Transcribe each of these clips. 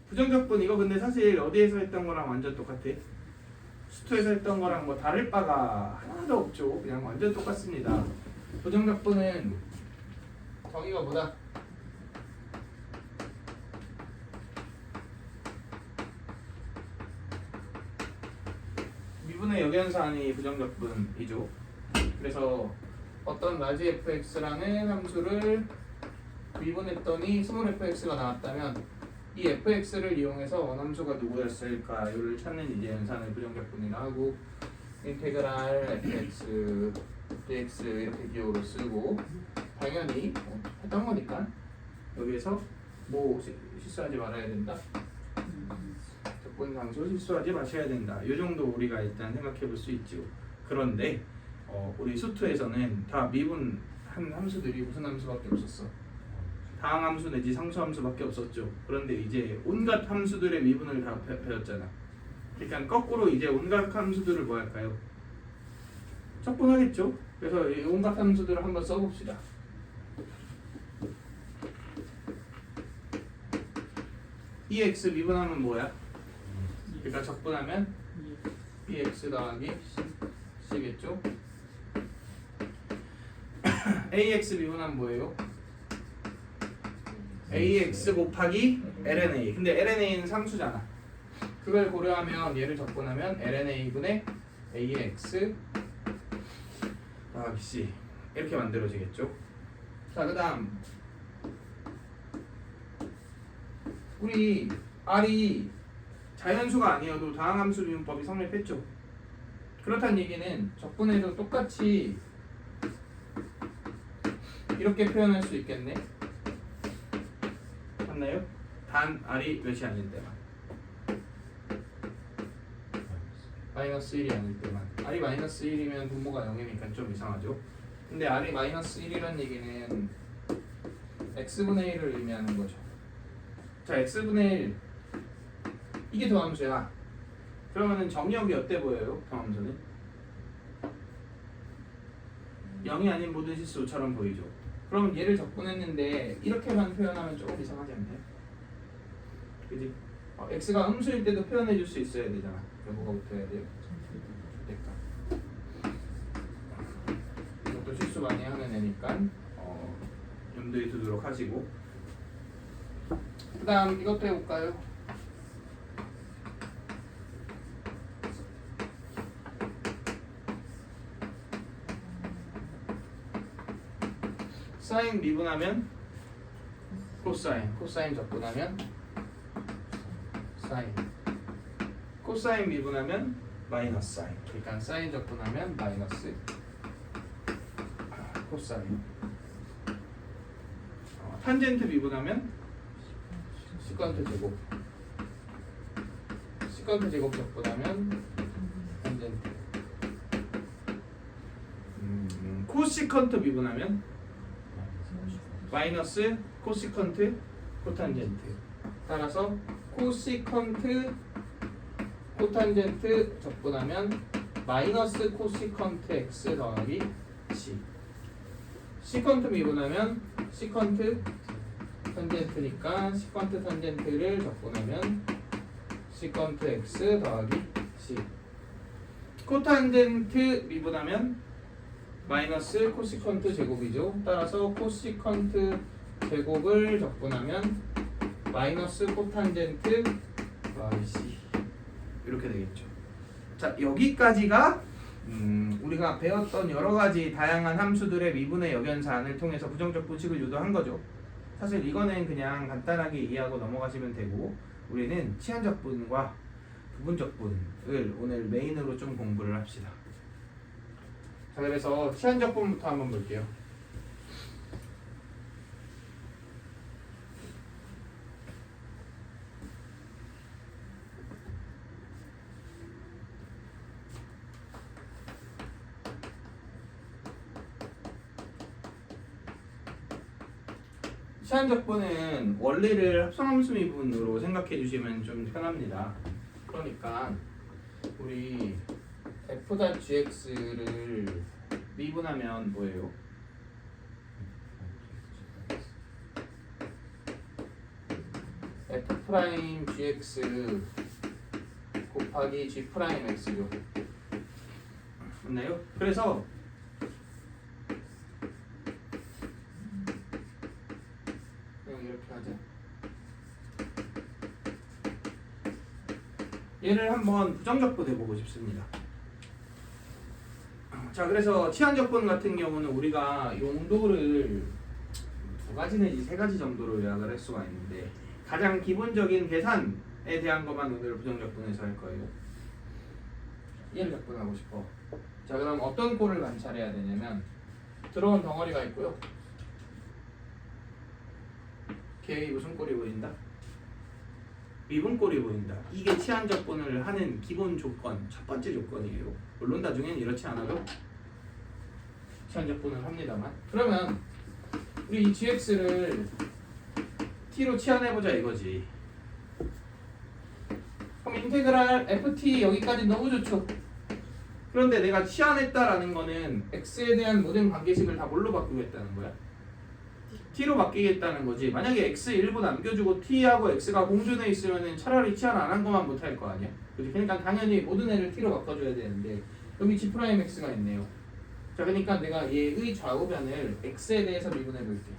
부정적분 이거 근데 사실 어디에서 했던 거랑 완전 똑같아. 수투에서 했던 거랑 뭐 다를 바가 하나도 없죠. 그냥 완전 똑같습니다. 부정적분은 정의가 뭐다? 미분의 역연산이 부정적분이죠. 그래서 어떤 라지 fx라는 함수를 미분했더니 스몰 fx가 나왔다면 이 fx를 이용해서 원함수가 누구였을까를 찾는 이제 연산을 부정적분이라 하고 인테그랄 fx dx 이렇게 기호로 쓰고 당연히 했던 거니까 여기에서 뭐 실수하지 말아야 된다. 적분상수 실수하지 마셔야 된다. 이 정도 우리가 일단 생각해 볼 수 있죠. 그런데 우리 수투에서는 다 미분한 함수들이 무슨 함수밖에 없었어. 다항함수 내지 상수함수밖에 없었죠. 그런데 이제 온갖 함수들의 미분을 다 배웠잖아. 그러니까 거꾸로 이제 온갖 함수들을 뭐 할까요? 적분하겠죠. 그래서 이 온갖 함수들을 한번 써봅시다. EX 미분하면 뭐야? 그러니까 적분하면 EX 더하기 C겠죠? AX 미분하면 뭐예요? AX 곱하기 LNA. 근데 LNA는 상수잖아. 그걸 고려하면 얘를 적분하면 LNA분의 AX 더하기 C 이렇게 만들어지겠죠. 자, 그 다음 우리 R이 자연수가 아니어도 다항함수 미분법이 성립했죠. 그렇다는 얘기는 적분에도 똑같이 이렇게 표현할 수 있겠네. 맞나요? 단 R이 몇이 아닐 때만, 마이너스 1이 아닐 때만. R이 마이너스 1이면 분모가 0이니까 좀 이상하죠. 근데 R이 마이너스 1이라는 얘기는 X분의 1을 의미하는 거죠. 자, X분의 1 이게 더함수야. 그러면은 정의역이 어때 보여요? 더함수는 0이 아닌 모든 실수처럼 보이죠. 그럼 얘를 적분했는데 이렇게만 표현하면 조금 이상하지 않나요? 그지? x가 음수일 때도 표현해 줄 수 있어야 되잖아. 그럼 뭐가 붙어야 돼요? 됐다. 이것도 실수 많이 하는 애니까 염두에 두도록 하시고, 그 다음 이것도 해볼까요? 사인 미분하면 코사인, 코사인 적분하면 사인, 코사인 미분하면 마이너스 사인. 그러니까 사인 적분하면 마이너스 코사인. 탄젠트 미분하면 시컨트 제곱, 시컨트 제곱 적분하면 탄젠트. 코시컨트 미분하면 마이너스 코시컨트 코탄젠트. 따라서 코시컨트 코탄젠트 적분하면 마이너스 코시컨트 x 더하기 c. 시컨트 미분하면 시컨트 탄젠트니까 시컨트 탄젠트를 적분하면 시컨트 x 더하기 c. 코탄젠트 미분하면 마이너스 코시컨트 제곱이죠. 따라서 코시컨트 제곱을 적분하면 마이너스 코탄젠트 c 이렇게 되겠죠. 자, 여기까지가 우리가 배웠던 여러 가지 다양한 함수들의 미분의 역연산을 통해서 부정적 분식을 유도한 거죠. 사실 이거는 그냥 간단하게 이해하고 넘어가시면 되고, 우리는 치환적분과 부분적분을 오늘 메인으로 좀 공부를 합시다. 자, 그래서 치환적분부터 한번 볼게요. 치환적분은 원리를 합성함수 미분으로 생각해 주시면 좀 편합니다. 그러니까 우리 f.gx를 미분하면 뭐예요? f 프라임 gx 곱하기 g 프라임 x죠. 맞나요? 그래서 그냥 이렇게 하자. 얘를 한번 부정적분 해보고 싶습니다. 자, 그래서 치환적분 같은 경우는 우리가 용도를 두 가지 내지 세 가지 정도로 요약을 할 수가 있는데 가장 기본적인 계산에 대한 것만 오늘 부정적분해서 할 거예요. 얘를 적분하고 싶어. 자, 그럼 어떤 꼴을 관찰해야 되냐면 들어온 덩어리가 있고요. 걔의 무슨 꼴이 보인다? 미분꼴이 보인다. 이게 치환적분을 하는 기본 조건, 첫 번째 조건이에요. 물론 나중엔 이렇지 않아도 치환적분을 합니다만. 그러면 우리 이 gx를 t로 치환해보자 이거지. 그럼 인테그랄 ft 여기까지 너무 좋죠. 그런데 내가 치환했다라는 거는 x에 대한 모든 관계식을 다 뭘로 바꾸겠다는 거야? t로 바뀌겠다는 거지. 만약에 x 일부 남겨주고 t하고 x가 공존해 있으면 차라리 치환 안 한 것만 못할 거 아니야? 그러니까 당연히 모든 애를 t로 바꿔줘야 되는데 여기 g'x가 있네요. 자, 그러니까 내가 얘의 좌우변을 x에 대해서 미분해 볼게.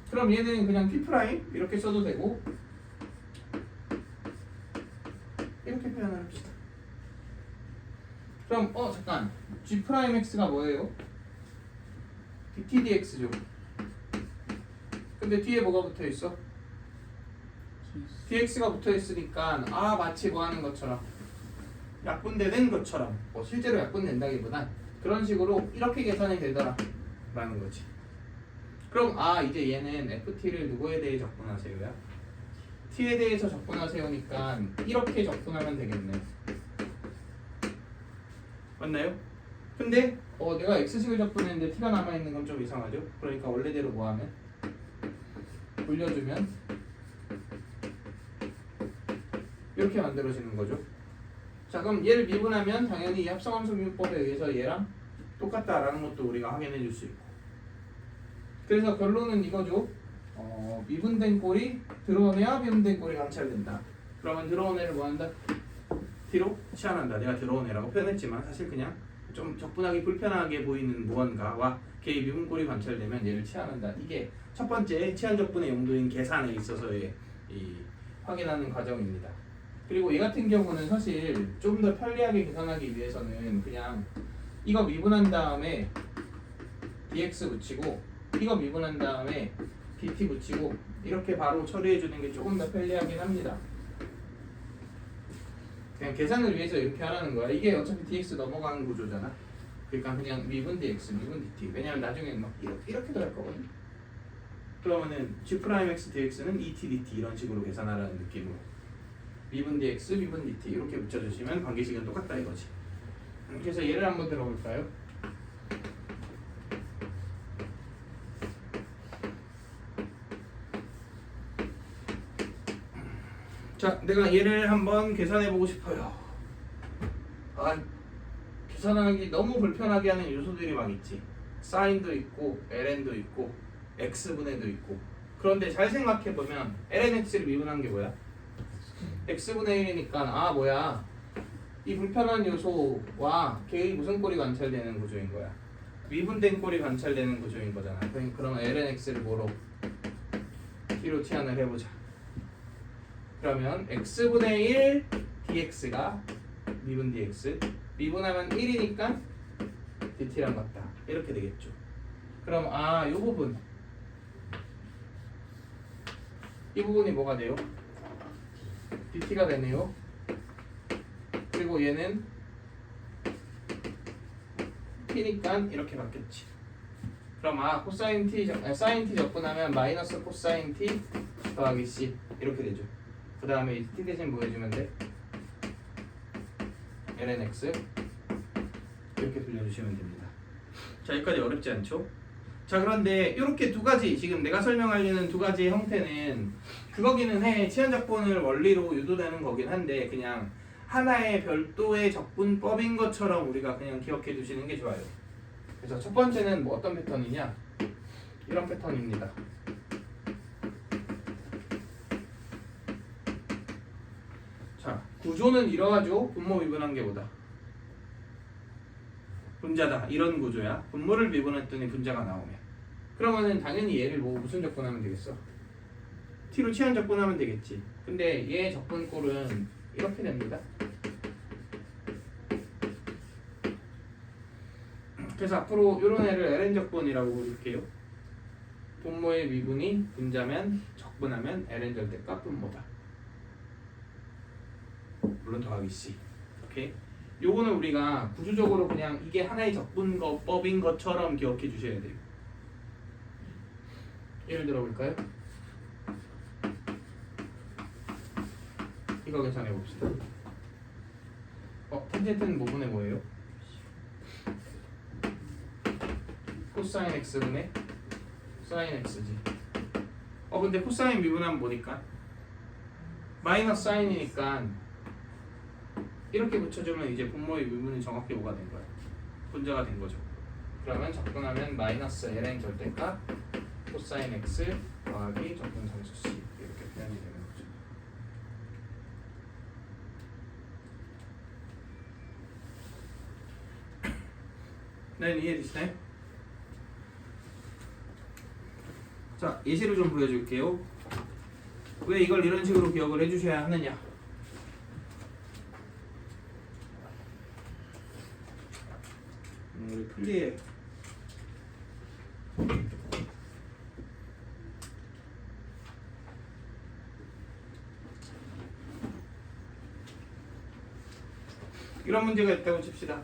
그럼 얘는 그냥 p' 이렇게 써도 되고 이렇게 표현을 합시다. 그럼 잠깐 g'x가 뭐예요? dt dx죠. 근데 뒤에 뭐가 붙어 있어? dx가 붙어 있으니까 마치 뭐 하는 것처럼 약분되는 것처럼 실제로 약분된다기보단 그런 식으로 이렇게 계산이 되더라 라는 거지. 그럼 이제 얘는 ft를 누구에 대해 적분하세요야? t에 대해서 적분하세요니까 이렇게 적분하면 되겠네. 맞나요? 근데 내가 x식을 적분했는데 t가 남아있는 건 좀 이상하죠? 그러니까 원래대로 뭐하면 돌려주면 이렇게 만들어지는 거죠. 자, 그럼 얘를 미분하면 당연히 이 합성함수 미분법에 의해서 얘랑 똑같다라는 것도 우리가 확인해 줄 수 있고. 그래서 결론은 이거죠. 미분된 꼴이 들어오내야 미분된 꼴이 관찰된다. 그러면 들어온 애를 뭐 한다? t로 치환한다. 내가 들어온 애라고 표현했지만 사실 그냥 좀 적분하기 불편하게 보이는 무언가와 걔의 미분꼴이 관찰되면 얘를 치환한다. 이게 첫 번째 치환적분의 용도인 계산에 있어서의 이 확인하는 과정입니다. 그리고 얘 같은 경우는 사실 좀 더 편리하게 계산하기 위해서는 그냥 이거 미분한 다음에 dx 붙이고 이거 미분한 다음에 dt 붙이고 이렇게 바로 처리해 주는 게 조금 더 편리하긴 합니다. 그냥 계산을 위해서 이렇게 하라는 거야. 이게 어차피 dx 넘어가는 구조잖아. 그러니까 그냥 미분 dx, 미분 dt. 왜냐면 나중에 막 이렇게도 할 거거든. 그러면은 g'x dx는 et dt 이런 식으로 계산하라는 느낌으로 미분 dx, 미분 dt 이렇게 붙여주시면 관계식은 똑같다 이거지. 그래서 예를 한번 들어볼까요? 자, 내가 얘를 한번 계산해보고 싶어요. 계산하기 너무 불편하게 하는 요소들이 막 있지. 사인도 있고 ln도 있고 x분해도 있고. 그런데 잘 생각해보면 lnx를 미분한 게 뭐야? x분의 1이니까 뭐야? 이 불편한 요소와 걔의 무슨 꼴이 관찰되는 구조인 거야? 미분된 꼴이 관찰되는 구조인 거잖아. 그러면 lnx를 뭐로? t로 치환을 해보자. 그러면 x분의 1 dx가 미분 dx 미분하면 1이니까 dt랑 같다 이렇게 되겠죠. 그럼 이 부분 이 부분이 뭐가 돼요? dt가 되네요. 그리고 얘는 t니까 이렇게 바뀌었지. 그럼 코사인 t 사인 t 적분하면 마이너스 코사인 t 더하기 c 이렇게 되죠. 그 다음에 이 t 대신 뭐 해주면 돼? lnx 이렇게 돌려주시면 됩니다. 자, 여기까지 어렵지 않죠? 자, 그런데 이렇게 두 가지 지금 내가 설명하려는 두 가지 형태는 그거기는 해. 치환적분을 원리로 유도되는 거긴 한데 그냥 하나의 별도의 적분법인 것처럼 우리가 그냥 기억해 두시는 게 좋아요. 그래서 첫 번째는 뭐 어떤 패턴이냐? 이런 패턴입니다. 구조는 이러하죠. 분모 미분한 게 뭐다? 분자다. 이런 구조야. 분모를 미분했더니 분자가 나오면. 그러면은 당연히 얘를 뭐 무슨 적분하면 되겠어? t로 치환 적분하면 되겠지. 근데 얘 적분꼴은 이렇게 됩니다. 그래서 앞으로 이런 애를 ln 적분이라고 부를게요. 분모의 미분이 분자면 적분하면 ln 절대값 분모다. 물론 더하기 c. 오케이. 요거는 우리가 구조적으로 그냥 이게 하나의 적분법인 것처럼 기억해 주셔야 돼요. 예를 들어 볼까요? 이거 계산해 봅시다. 탄젠트는 모분의 뭐예요? 코사인 x분의 사인 x지. 근데 코사인 미분하면 뭐니까? 마이너스 사인이니까 이렇게 붙여주면 이제 분모의 미분이 정확히 뭐가 된 거야? 분자가 된 거죠. 그러면 적분하면 마이너스 ln 절대값 코사인 x 더하기 적분 상수 c 이렇게 표현이 되는 거죠. 네, 이해되시나요? 자, 예시를 좀 보여줄게요. 왜 이걸 이런 식으로 기억을 해주셔야 하느냐? 우리 플리에 이런 문제가 있다고 칩시다.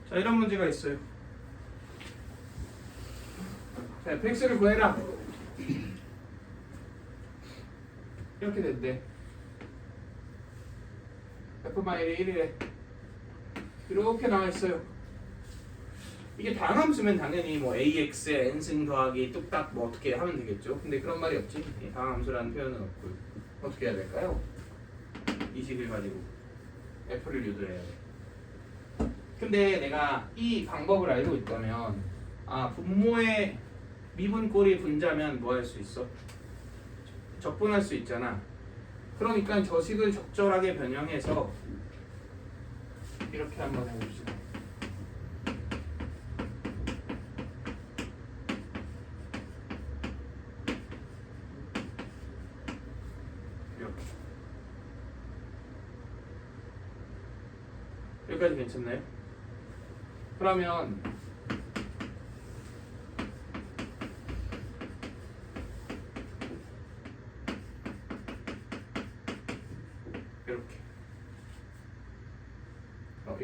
자, 이런 문제가 있어요. 자, fx를 구해라. 이렇게 된대. f-1이 1이래. 이렇게 나와 있어요. 이게 다항함수면 당연히 뭐 ax에 n승 더하기 뚝딱 뭐 어떻게 하면 되겠죠. 근데 그런 말이 없지. 다항함수라는 표현은 없고요. 어떻게 해야 될까요? 이 식을 가지고 f를 유도해야 돼. 근데 내가 이 방법을 알고 있다면 분모의 미분꼴이 분자면 뭐 할 수 있어? 적분할 수 있잖아. 그러니까 저식을 적절하게 변형해서 이렇게 한번 해봅시다. 이렇게. 여기까지 괜찮나요? 그러면 이렇게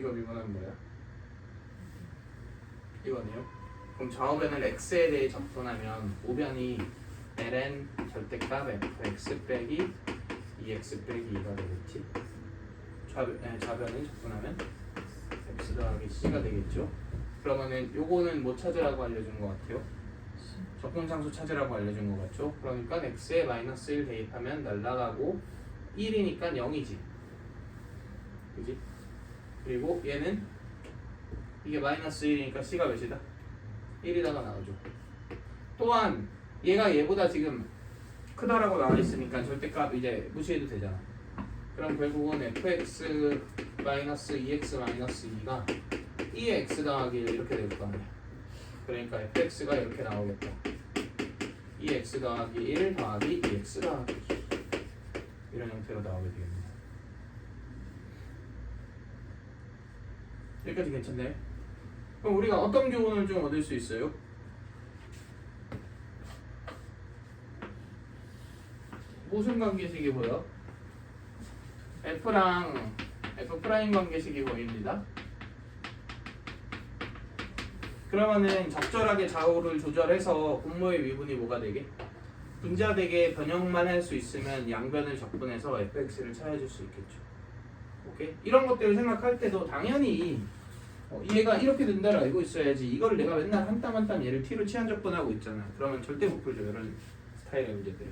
이거 미분하면 뭐야? 이거네요. 그럼 좌우변을 x에 대해 적분하면 우변이 ln 절대값 fx 빼기 2x 빼기 2가 되겠지. 좌변을 적분하면 x 더하기 c가 되겠죠. 그러면은 요거는 뭐 찾으라고 알려준 것 같아요? 적분상수 찾으라고 알려준 것 같죠. 그러니까 x에 마이너스 1 대입하면 날라가고 1이니까 0이지, 그지? 그리고 얘는 이게 마이너스 1이니까 c가 몇이다? 1이다가 나오죠. 또한 얘가 얘보다 지금 크다라고 나와 있으니까 절대값 이제 무시해도 되잖아. 그럼 결국은 fx 마이너스 2x 마이너스 2가 2x 더하기 1 이렇게 될 거 아니야. 그러니까 fx가 이렇게 나오겠다. 2x 더하기 1 더하기 2x 더하기 2 이런 형태로 나오게 되겠네요. 여기까지 괜찮나요? 그럼 우리가 어떤 교훈을 좀 얻을 수 있어요? 무슨 관계식이 보여? F랑 F' 관계식이 보입니다. 그러면은 적절하게 좌우를 조절해서 분모의 미분이 뭐가 되게? 분자되게 변형만 할 수 있으면 양변을 적분해서 fx를 찾아줄 수 있겠죠. 오케이? 이런 것들을 생각할 때도 당연히 얘가 이렇게 된다를 알고 있어야지. 이걸 내가 맨날 한 땀 한 땀 얘를 t로 치환 적분하고 있잖아. 그러면 절대 못 풀죠. 이런 스타일의 문제들.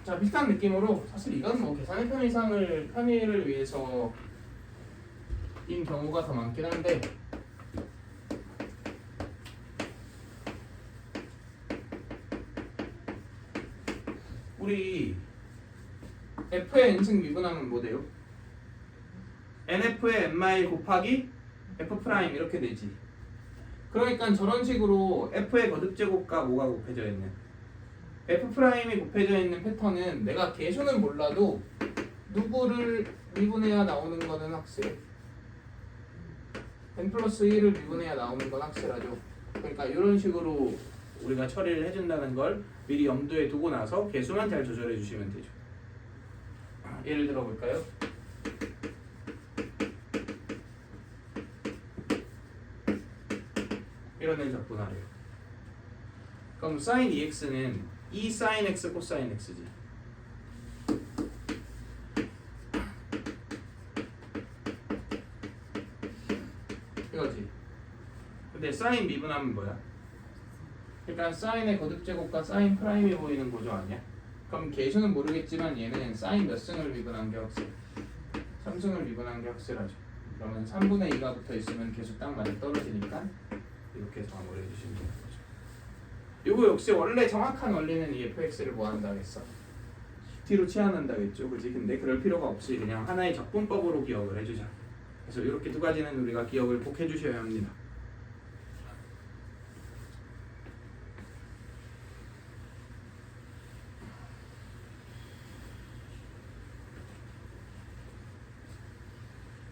자, 비슷한 느낌으로 사실 이건 뭐 계산의 편의를 위해서 인 경우가 더 많긴 한데 우리 f의 n승 미분하면 뭐 돼요? nf의 n 마일 곱하기 f 프라임 이렇게 되지. 그러니까 저런 식으로 f의 거듭제곱과 뭐가 곱해져 있는 f 프라임이 곱해져 있는 패턴은 내가 개수는 몰라도 누구를 미분해야 나오는 거는 확실해. n 플러스 1을 미분해야 나오는 건 확실하죠. 그러니까 이런 식으로 우리가 처리를 해준다는 걸 미리 염두에 두고 나서 개수만 잘 조절해 주시면 되죠. 예를 들어 볼까요? 이런 애 적분하래요. 그럼 sin EX는 E sin X 코사인 X지. 이거지. 근데 sin 미분하면 뭐야? 그러니까 sin의 거듭제곱과 sin 프라임이 보이는 구조 아니야? 그럼 개수는 모르겠지만 얘는 sin 몇 승을 미분한 게 확실. 3승을 미분한 게 확실하죠. 그러면 3분의 2가 붙어 있으면 개수 딱 맞아 떨어지니까 이렇게 해서 마무리해 주시면 되는 거죠. 이거 역시 원래 정확한 원리는 이 fx를 뭐 한다겠어? t로 치환한다겠죠, 그지? 근데 그럴 필요가 없이 그냥 하나의 적분법으로 기억을 해주자. 그래서 이렇게 두 가지는 우리가 기억을 꼭 해주셔야 합니다.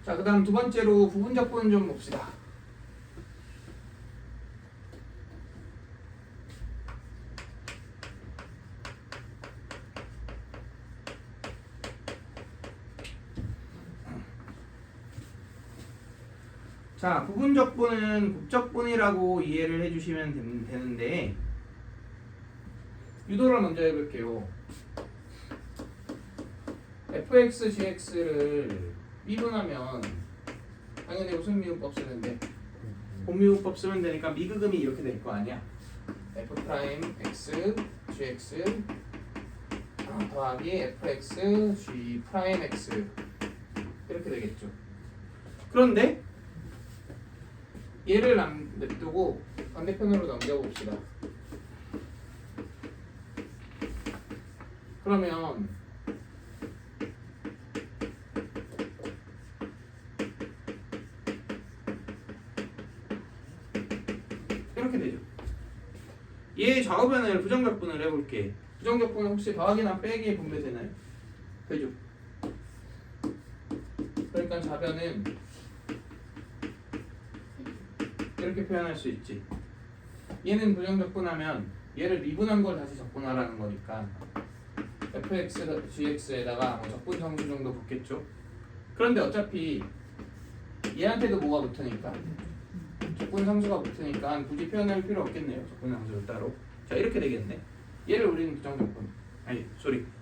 자, 그 다음 두 번째로 부분적분 좀 봅시다. 자, 부분적분은 곱적분이라고 이해를 해주시면 되는데 유도를 먼저 해볼게요. fx, gx를 미분하면 당연히 무슨 미분법 쓰는데 곱미분법 쓰면 되니까 미그금이 이렇게 될 거 아니야. f 프라임 x gx 더하기 fx g 프라임 x 이렇게 되겠죠. 그런데 얘를 냅두고 반대편으로 넘겨봅시다. 그러면 이렇게 되죠. 얘 좌우변을 부정적분을 해볼게. 부정적분은 혹시 더하기나 빼기에 분배되나요? 되죠. 그러니까 좌변은 이렇게 표현할 수 있지. 얘는 부정적분하면 얘를 미분한 걸 다시 적분하라는 거니까 fx, gx에다가 뭐 적분 상수 정도 붙겠죠. 그런데 어차피 얘한테도 뭐가 붙으니까 적분 상수가 붙으니까 굳이 표현할 필요 없겠네요. 적분 상수를 따로. 자, 이렇게 되겠네. 얘를 우리는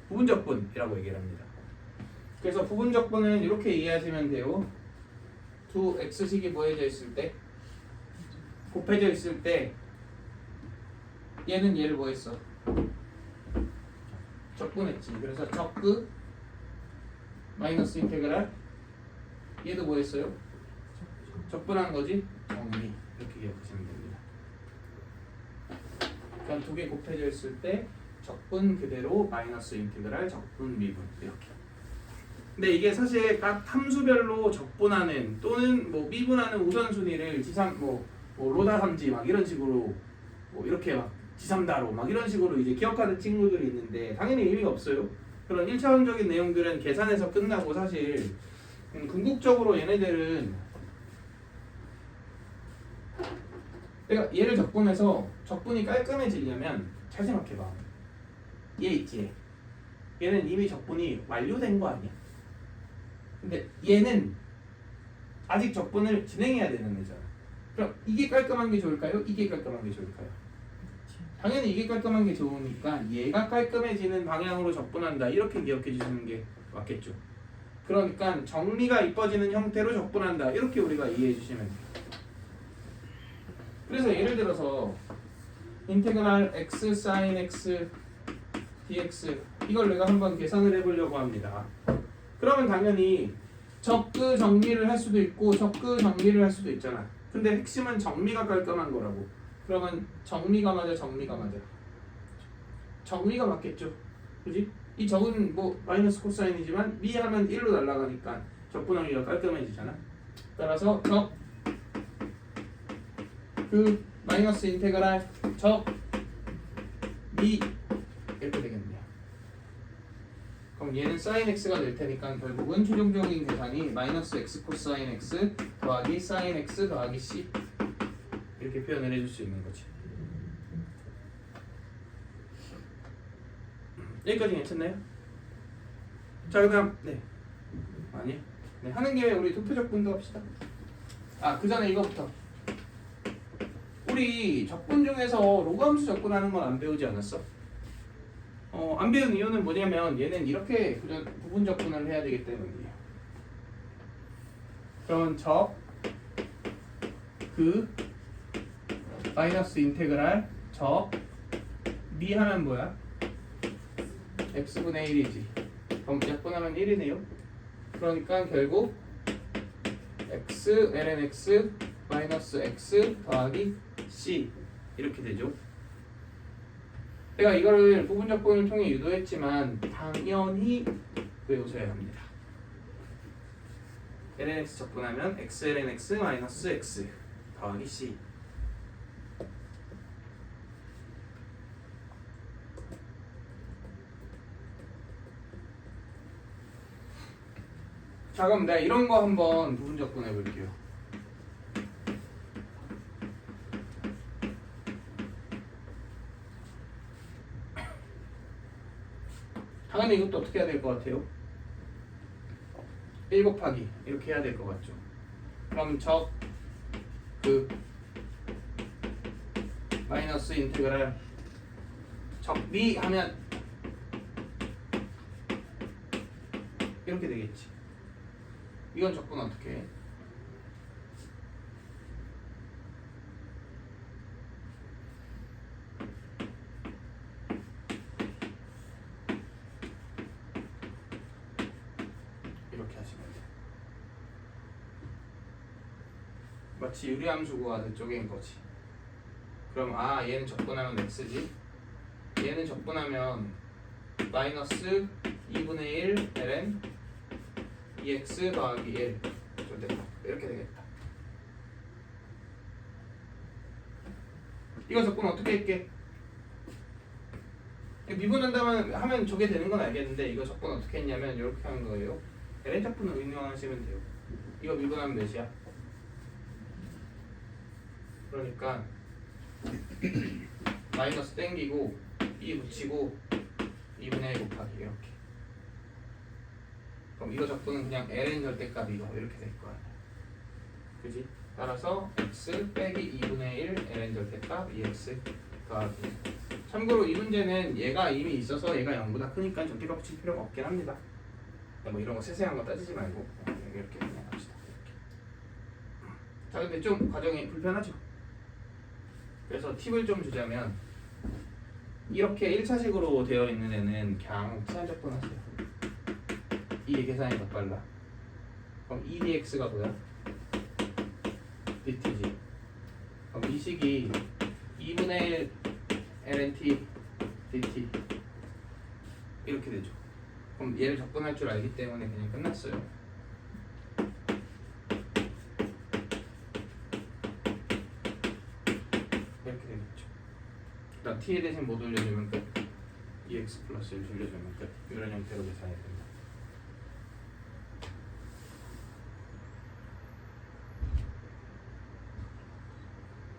부분적분이라고 얘기를 합니다. 그래서 부분적분은 이렇게 이해하시면 돼요. 두 x식이 뭐해져 있을 때 곱해져 있을 때 얘는 얘를 뭐 했어? 적분했지. 그래서 적그 마이너스 인테그랄 얘도 뭐 했어요? 적분한 거지? 정리. 이렇게 기억하시면 됩니다. 그럼 두 개 곱해져 있을 때 적분 그대로 마이너스 인테그랄 적분 미분 이렇게. 근데 이게 사실 각 함수별로 적분하는 또는 뭐 미분하는 우선순위를 지상 뭐 로다 삼지 막 이런 식으로 뭐 이렇게 막 지삼다로 막 이런 식으로 이제 기억하는 친구들이 있는데 당연히 의미가 없어요. 그런 1차원적인 내용들은 계산에서 끝나고 사실 궁극적으로 얘네들은 내가 얘를 적분해서 적분이 깔끔해지려면 잘 생각해봐. 얘 있지? 얘는 이미 적분이 완료된 거 아니야? 근데 얘는 아직 적분을 진행해야 되는 애잖아. 그럼 이게 깔끔한 게 좋을까요? 이게 깔끔한 게 좋을까요? 당연히 이게 깔끔한 게 좋으니까 얘가 깔끔해지는 방향으로 적분한다 이렇게 기억해 주시는 게 맞겠죠. 그러니까 정리가 이뻐지는 형태로 적분한다 이렇게 우리가 이해해 주시면 돼요. 그래서 예를 들어서 인테그랄 x sin x dx 이걸 내가 한번 계산을 해보려고 합니다. 그러면 당연히 적그 정리를 할 수도 있고 적그 정리를 할 수도 있잖아. 근데 핵심은 정리가 깔끔한 거라고. 그러면 정리가 맞아 정리가 맞아 정리가 맞겠죠. 그지? 이 적은 뭐 마이너스 코사인이지만 미 하면 1로 날아가니까 적분하기가 깔끔해지잖아. 따라서 적 그 마이너스 인테그랄 적 미 이렇게 되겠네요. 그럼 얘는 sin x가 될 테니까 결국은 최종적인 계산이 마이너스 x 코사인 x 더하기 sin x 더하기 c 이렇게 표현을 해줄 수 있는 거지. 여기까지 괜찮나요? 자 그다음 네 아니 네 하는 김에 우리 도표적분도 합시다. 그 전에 이거부터 우리 적분 중에서 로그 함수 적분하는 건 안 배우지 않았어? 안 배운 이유는 뭐냐면 얘는 이렇게 부분 적분을 해야 되기 때문이에요. 그러면 그 마이너스 인테그랄 미 하면 뭐야? x분의 1이지. 그럼 약분하면 1이네요. 그러니까 결국 x ln x 마이너스 x 더하기 c 이렇게 되죠. 내가 이거를 부분 적분을 통해 유도했지만 당연히 외우셔야 합니다. ln x 적분하면 x ln x 마이너스 x 더하기 c. 자 그럼 내가 이런 거 한번 부분 적분 해볼게요. 당연히 이것도 어떻게 해야 될 것 같아요? 1 곱하기 이렇게 해야 될 것 같죠. 그럼 그 마이너스 인테그랄 적미 하면 이렇게 되겠지. 이건 적분 어떻게 해? 이렇게 하시면 돼. 마치 유리함수 구하는 쪽인 거지. 그럼 얘는 적분하면 x지. 얘는 적분하면 마이너스 2분의 1 ln 2x 더하기 1 이렇게 되겠다. 이거 적분 어떻게 할게? 미분한다면 하면 저게 되는 건 알겠는데 이거 적분 어떻게 했냐면 이렇게 하는 거예요. ln 적분을 응용하시면 돼요. 이거 미분하면 몇이야? 그러니까 마이너스 땡기고 2 붙이고 2분의 1 곱하기 이렇게. 그럼 이거 적분은 그냥 ln 절대값 이거 이렇게 될 거야. 그지? 따라서 x 빼기 2분의 1 ln 절대값 2x 더하기. 참고로 이 문제는 얘가 이미 있어서 얘가 0보다 크니까 절대값 붙일 필요가 없긴 합니다. 뭐 이런 거 세세한 거 따지지 말고 이렇게 그냥 합시다. 이렇게. 자 근데 좀 과정이 불편하죠? 그래서 팁을 좀 주자면 이렇게 1차식으로 되어 있는 애는 그냥 시한적분 하세요. 이게 계산이 더 빨라. 그럼 2dx가 뭐야? dt지. 그럼 이 식이 2분의 1 ln dt 이렇게 되죠. 그럼 얘를 적분할 줄 알기 때문에 그냥 끝났어요. 이렇게 되겠죠. 일단 t에 대신 못 올려주면 끝. 2x 플러스 1 돌려주면 끝. 이런 형태로 계산이 됩니다.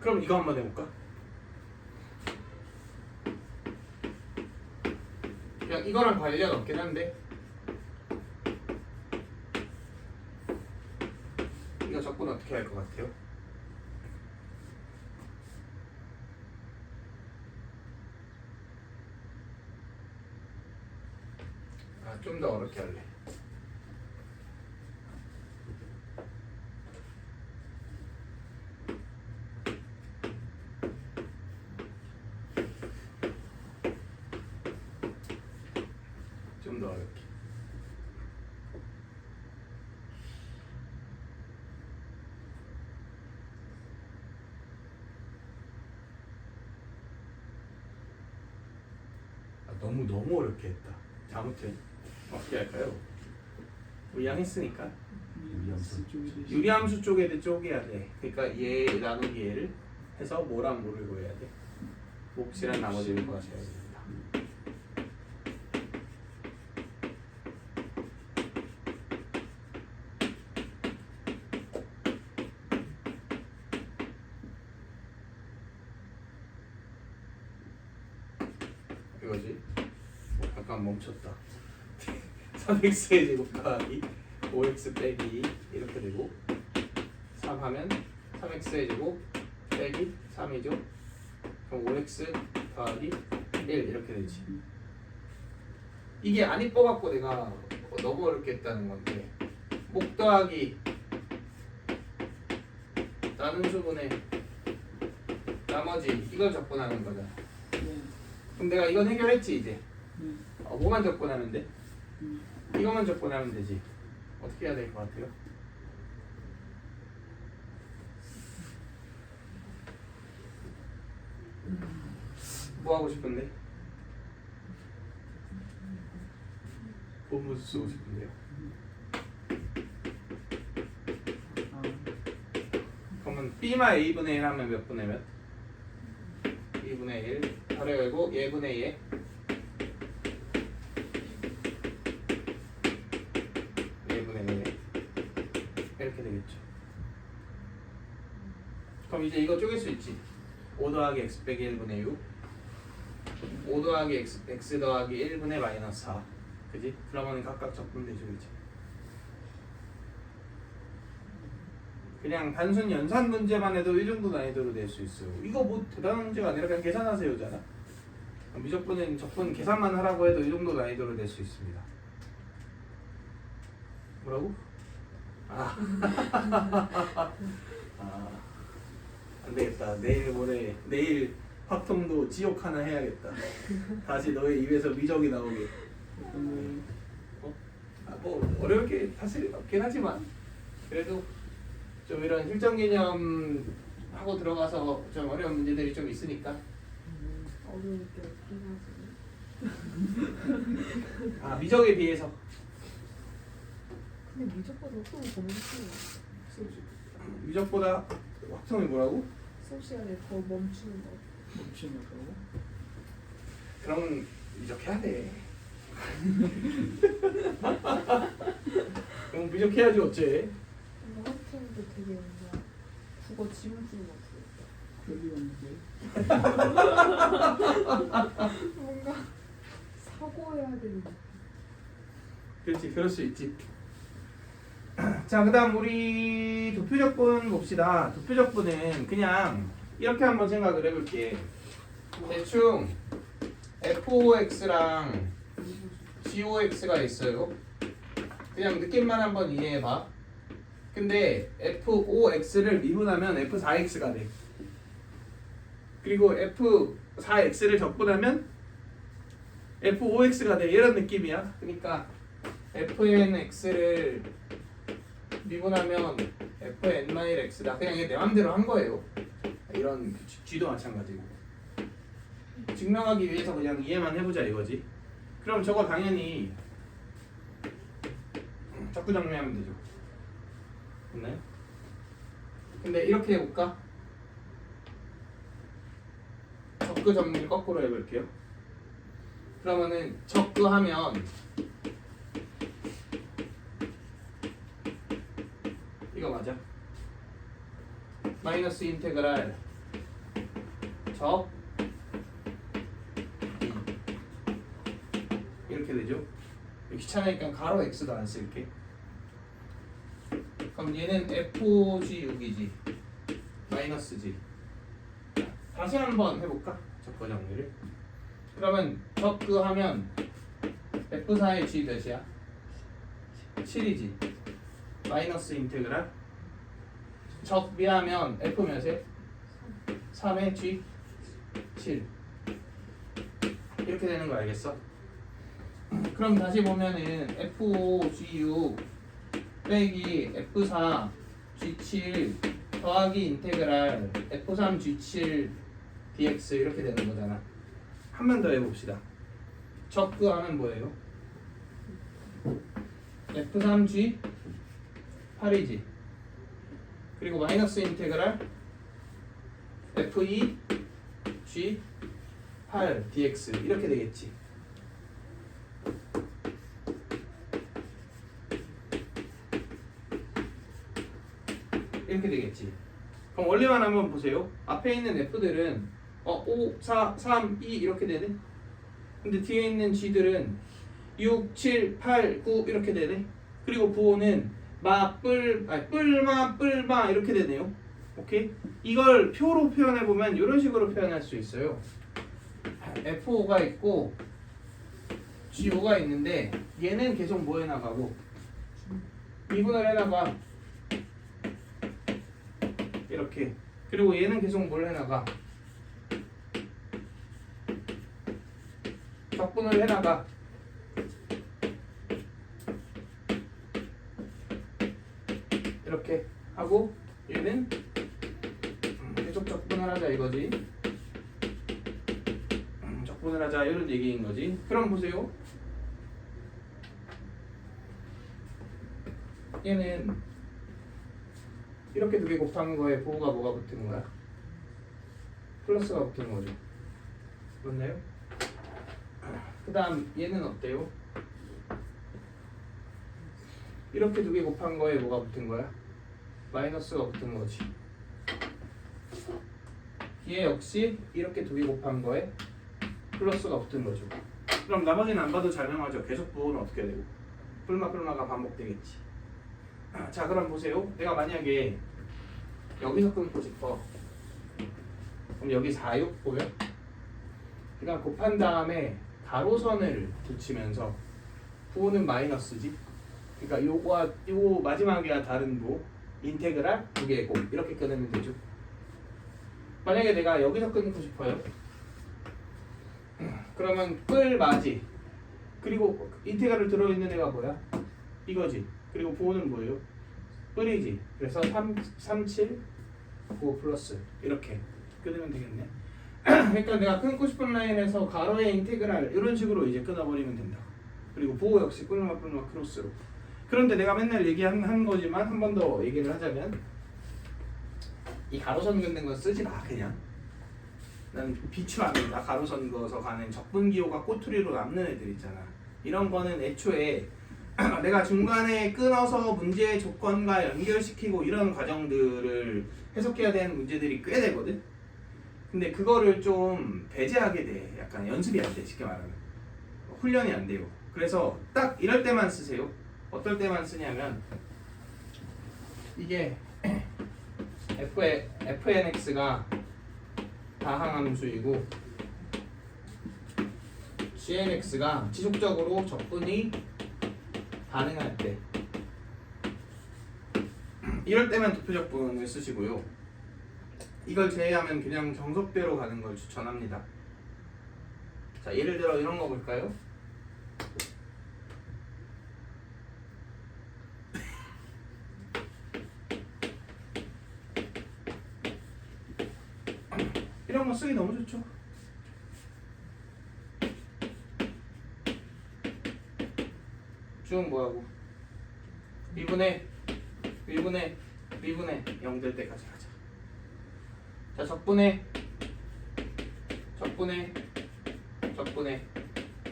그럼 이거 한번 해볼까? 그냥 이거랑 관련 없긴 한데 이거 적분 어떻게 할 것 같아요? 좀 더 어렵게 할래. 좀 더 어렵게. 너무 어렵게 했다. 아무튼 어떻게 할까요? 이양했으니까 유리함수 쪽에도 쪼개야 돼. 그러니까 얘 나누기 얘를 해서 뭐랑 뭐를 구해야 돼. 몫이랑 나머지를 구하셔야 됩니다. 이거지? 잠깐 멈췄다. 3x의 제곱 더하기 5x 빼기 이렇게 되고 3 하면 3x의 제곱 빼기 3이죠. 그럼 5x 더하기 1 이렇게 되지. 이게 안 이뻐갖고 내가 너무 어렵게 했다는 건데 목 더하기 나눔수분의 나머지 이걸 적분하는 거잖아. 그럼 내가 이건 해결했지 이제. 뭐만 적분하면 돼? 이것만 적분하면 되지. 어떻게 해야 될 것 같아요? 뭐 하고 싶은데? 본문수 쓰고 싶은데요. 그러면 B만 A분의 1 하면 몇 분의 몇? 2분의 1 가로 열고 얘분의 얘 얘분의 얘 이렇게 되겠죠. 그럼 이제 이거 쪼갤 수 있지. 5 더하기 x 빼기 1분의 6 5 더하기 x 더하기 1분의 마이너스 4 그지? 그러면 각각 적분되죠 이제. 그냥 단순 연산 문제만 해도 이 정도 난이도로 낼 수 있어요. 이거 뭐 대단한 문제가 아니라 그냥 계산하세요잖아. 미적분은 적분 계산만 하라고 해도 이 정도 난이도로 낼 수 있습니다. 뭐라고? 안 되겠다. 내일 모레 내일 확통도 지옥 하나 해야겠다. 다시 너의 입에서 미적이 나오게. 뭐 어렵게 사실 없긴 하지만 그래도 좀 이런 실전 개념 하고 들어가서 좀 어려운 문제들이 좀 있으니까. 어려울 게 없긴 하지. 미적에 비해서. 근데 미적보다 또 멈추는 미적보다 확통이 뭐라고? 수업 시간에 더 멈추는 거. 멈추는 거고. 그럼 미적해야 돼. 그럼 미적해야지 어째. 근데 학생도 되게 뭔가 국어 지문 쓰는 것 그게 같아. 뭔가 사고해야 되는 거. 그렇지, 그럴 수 있지. 자, 그다음 우리 도표적분 봅시다. 도표적분은 그냥 이렇게 한번 생각을 해볼게. 대충 f5x랑 g5x가 있어요. 그냥 느낌만 한번 이해해봐. 근데 f5x를 미분하면 f4x가 돼. 그리고 f4x를 적분하면 f5x가 돼. 이런 느낌이야. 그러니까 fnx를 미분하면 fn-x다. 그냥 이게 내 맘대로 한 거예요. 이런 g도 마찬가지고. 증명하기 위해서 그냥 이해만 해보자 이거지. 그럼 저거 당연히 적구 정리하면 되죠. 됐나요? 근데 이렇게 해볼까? 적구 정리를 거꾸로 해볼게요. 그러면은 적구하면 이거 맞아? 마이너스 인테그랄 적 이렇게 되죠? 귀찮으니까 가로 x도 안 쓸게. 그럼 얘는 FG6이지 마이너스 G. 다시 한번 해볼까? 적거 정리를. 그러면 적그 하면 F4의 G 몇이야? 7이지. 마이너스 인테그랄 적비하면 F 몇에? 3의 G 7 이렇게 되는 거 알겠어? 그럼 다시 보면은 F5 G6 빼기 F4 G7 더하기 인테그랄 F3 G7 dx 이렇게 되는 거잖아. 한 번 더 해봅시다. 적구하면 뭐예요? F3G 8이지. 그리고 마이너스 인테그랄 F2 G 8 dx 이렇게 되겠지. 이렇게 되겠지. 그럼 원리만 한번 보세요. 앞에 있는 F들은 5, 4, 3, 2 이렇게 되네. 근데 뒤에 있는 G들은 6, 7, 8, 9 이렇게 되네. 그리고 부호는 뿔마, 뿔마 이렇게 되네요. 오케이? 이걸 표로 표현해보면 이런 식으로 표현할 수 있어요. F5가 있고 G5가 있는데 얘는 계속 뭐 해나가고 미분을 해나가 이렇게. 그리고 얘는 계속 뭘 해나가 적분을 해나가. 이렇게 하고 얘는 계속 적분을 하자 이거지. 적분을 하자 이런 얘기인 거지. 그럼 보세요. 얘는 이렇게 두 개 곱한 거에 부호가 뭐가 붙은 거야? 플러스가 붙은 거죠. 맞나요? 그 다음 얘는 어때요? 이렇게 두 개 곱한 거에 뭐가 붙은 거야? 마이너스가 붙은 거지. 얘 역시 이렇게 두 개 곱한 거에 플러스가 붙은 거죠. 그럼 나머지는 안 봐도 잘 명하죠. 계속 부호는 어떻게 되고 뿔마가 반복되겠지. 자 그럼 보세요. 내가 만약에 여기서 끊고 싶어. 그럼 여기 4, 6 보여? 그냥 곱한 다음에 가로선을 붙이면서 부호는 마이너스지. 그러니까 요거와 요 마지막이와 다른 부호 인테그랄 두 개고 이렇게 끊으면 되죠. 만약에 내가 여기서 끊고 싶어요. 그러면 뿔마지. 그리고 인테그랄을 들어있는 애가 뭐야? 이거지. 그리고 부호는 뭐예요? 뿔이지. 그래서 3, 7, 9 플러스 이렇게 끊으면 되겠네. 그러니까 내가 끊고 싶은 라인에서 가로의 인테그랄 이런 식으로 이제 끊어버리면 된다. 그리고 부호 역시 뿔마 크로스로. 그런데 내가 맨날 얘기한 거지만 한 번 더 얘기를 하자면 이 가로선 긋는 건 쓰지 마 그냥. 난 비추합니다. 가로선 그어서 가는 적분기호가 꼬투리로 남는 애들 있잖아. 이런 거는 애초에 내가 중간에 끊어서 문제의 조건과 연결시키고 이런 과정들을 해석해야 되는 문제들이 꽤 되거든. 근데 그거를 좀 배제하게 돼. 약간 연습이 안 돼. 쉽게 말하면 훈련이 안 돼요. 그래서 딱 이럴 때만 쓰세요. 어떨 때만 쓰냐면 이게 fnx가 다항함수이고 gnx가 지속적으로 적분이 가능할 때 이럴 때만 도표적분을 쓰시고요. 이걸 제외하면 그냥 정석대로 가는 걸 추천합니다. 자, 예를 들어 이런 거 볼까요? 이런 거 쓰기 너무 좋죠. 쭉 뭐하고 미분의 0 될 때까지 하자. 자, 적분의